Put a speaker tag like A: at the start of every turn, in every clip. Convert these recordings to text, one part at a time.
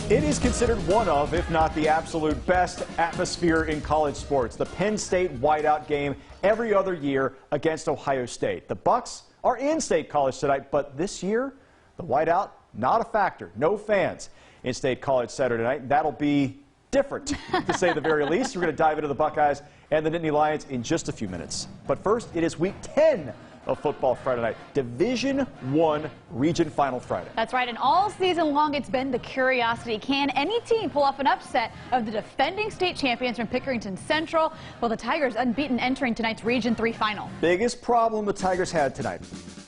A: It is considered one of, if not the absolute best atmosphere in college sports. The Penn State whiteout game every other year against Ohio State. The Bucks are in State College tonight, but this year, the whiteout, not a factor. No fans in State College Saturday night. That'll be different, to say the very least. We're going to dive into the Buckeyes and the Nittany Lions in just a few minutes. But first, it is week 10 of football Friday night. Division I Region Final Friday.
B: That's right, and all season long it's been the curiosity. Can any team pull off an upset of the defending state champions from Pickerington Central? Well, the Tigers unbeaten entering tonight's Region 3 final.
A: Biggest problem the Tigers had tonight,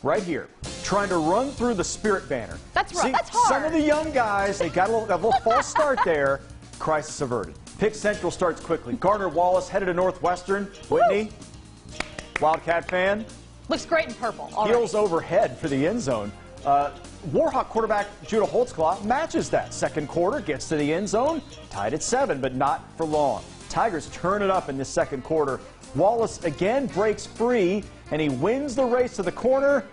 A: right here, trying to run through the Spirit banner.
B: That's right,
A: See,
B: that's hard.
A: Some of the young guys, they got a little false start there. Crisis averted. Pick Central starts quickly. Gardner Wallace headed to Northwestern. Whitney, Wildcat fan.
B: Looks great in purple already.
A: Heels overhead for the end zone. Warhawk quarterback Judah Holtzclaw matches that. Second quarter, gets to the end zone, tied at 7, but not for long. Tigers turn it up in the second quarter. Wallace again breaks free, and he wins the race to the corner.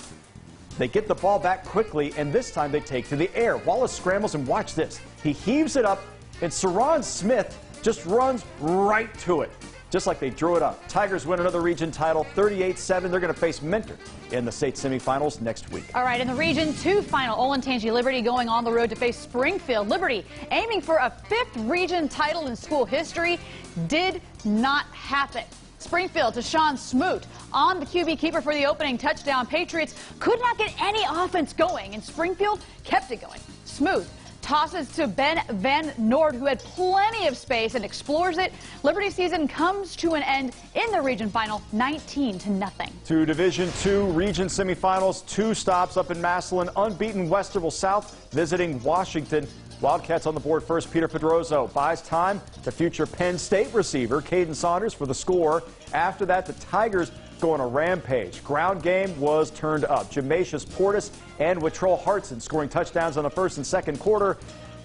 A: They get the ball back quickly, and this time they take to the air. Wallace scrambles, and watch this. He heaves it up, and Saron Smith just runs right to it, just like they drew it up. Tigers win another region title, 38-7. They're going to face Mentor in the state semifinals next week.
B: All right, in the Region 2 final, Olentangy Liberty going on the road to face Springfield. Liberty aiming for a 5th region title in school history. Did not happen. Springfield to Sean Smoot on the QB keeper for the opening touchdown. Patriots could not get any offense going, and Springfield kept it going. Smoot tosses to Ben Van Noord, who had plenty of space and explores it. Liberty season comes to an end in the region final, 19-0.
A: To Division II region semifinals, 2 stops up in Massillon. Unbeaten Westerville South visiting Washington. Wildcats on the board first. Peter Pedroso buys time to future Penn State receiver Caden Saunders for the score. After that, the Tigers go on a rampage. Ground game was turned up. Jamasius Portis and Wittrell Hartson scoring touchdowns on the first and second quarter.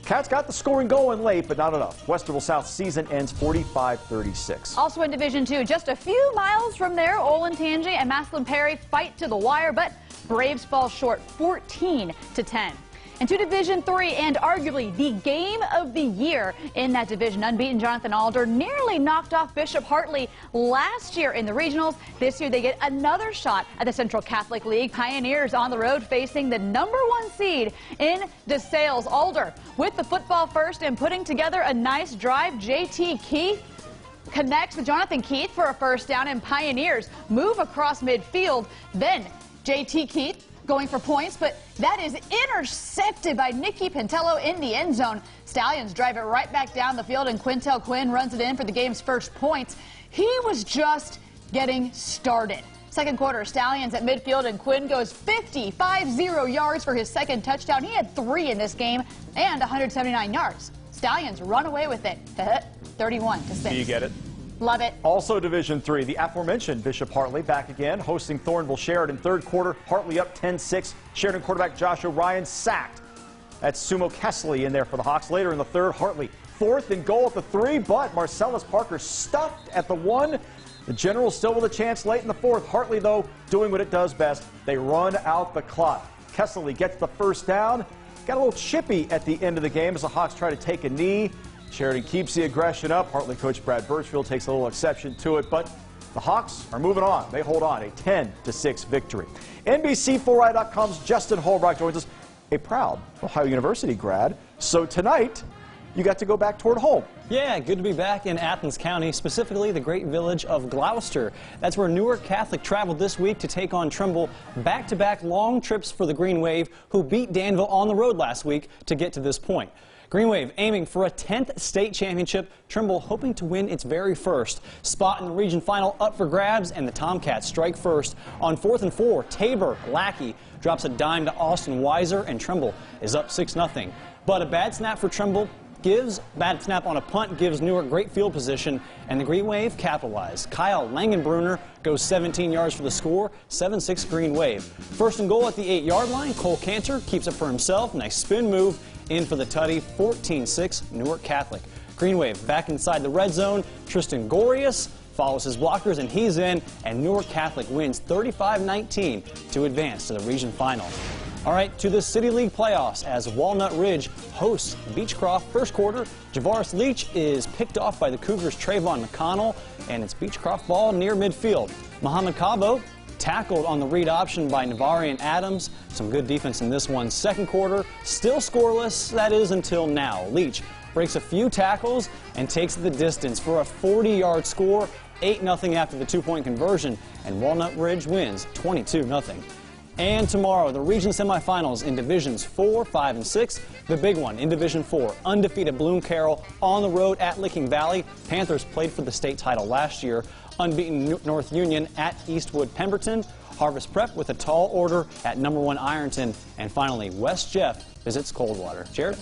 A: Cats got the scoring going late, but not enough. Westerville South season ends 45-36.
B: Also in Division II, just a few miles from there, Olentangy and Massillon Perry fight to the wire, but Braves fall short 14-10. And to Division III, and arguably the game of the year in that division, unbeaten Jonathan Alder nearly knocked off Bishop Hartley last year in the regionals. This year they get another shot at the Central Catholic League. Pioneers on the road facing the #1 seed in DeSales. Alder with the football first and putting together a nice drive. J.T. Keith connects with Jonathan Keith for a first down, and Pioneers move across midfield. Then J.T. Keith going for points, but that is intercepted by Nicky Pintello in the end zone. Stallions drive it right back down the field, and Quintel Quinn runs it in for the game's first points. He was just getting started. Second quarter, Stallions at midfield, and Quinn goes 50 yards for his second touchdown. He had 3 in this game and 179 yards. Stallions run away with it, 31-6.
A: Do you get it?
B: Love it.
A: Also Division III, the aforementioned Bishop Hartley back again, hosting Thornville Sheridan. Third quarter, Hartley up 10-6. Sheridan quarterback Josh O'Ryan sacked. That's Sumo Kessley in there for the Hawks. Later in the third, Hartley 4th and goal at the 3, but Marcellus Parker stuffed at the 1. The Generals still with a chance late in the 4th. Hartley, though, doing what it does best. They run out the clock. Kessley gets the first down. Got a little chippy at the end of the game as the Hawks try to take a knee. Sheridan keeps the aggression up. Hartley coach Brad Birchfield takes a little exception to it, but the Hawks are moving on. They hold on, a 10-6 victory. NBC4i.com's Justin Holbrook joins us, a proud Ohio University grad. So tonight, you got to go back toward home.
C: Yeah, good to be back in Athens County, specifically the great village of Gloucester. That's where Newark Catholic traveled this week to take on Trimble. Back-to-back long trips for the Green Wave, who beat Danville on the road last week to get to this point. Green Wave aiming for a 10th state championship. Trimble hoping to win its very first. Spot in the region final up for grabs, and the Tomcats strike first. On 4th and 4, Tabor Lackey drops a dime to Austin Weiser, and Trimble is up 6-0. But a bad snap for Trimble. Bad snap on a punt gives Newark great field position, and the Green Wave capitalize. Kyle Langenbrunner goes 17 yards for the score, 7-6 Green Wave. First and goal at the 8-yard line. Cole Cantor keeps it for himself. Nice spin move in for the tutty, 14-6 Newark Catholic. Green Wave back inside the red zone. Tristan Gorius follows his blockers, and he's in, and Newark Catholic wins 35-19 to advance to the region final. All right, to the City League playoffs as Walnut Ridge hosts Beechcroft. First quarter, Javaris Leach is picked off by the Cougars' Trayvon McConnell, and it's Beechcroft ball near midfield. Muhammad Cabo tackled on the read option by Navarian Adams. Some good defense in this one. Second quarter, still scoreless, that is until now. Leach breaks a few tackles and takes the distance for a 40-yard score, 8-0 after the two-point conversion, and Walnut Ridge wins 22-0. And tomorrow, the region semifinals in Divisions 4, 5, and 6. The big one in Division 4, undefeated Bloom Carroll on the road at Licking Valley. Panthers played for the state title last year. Unbeaten North Union at Eastwood Pemberton. Harvest Prep with a tall order at #1 Ironton. And finally, West Jeff visits Coldwater. Jared?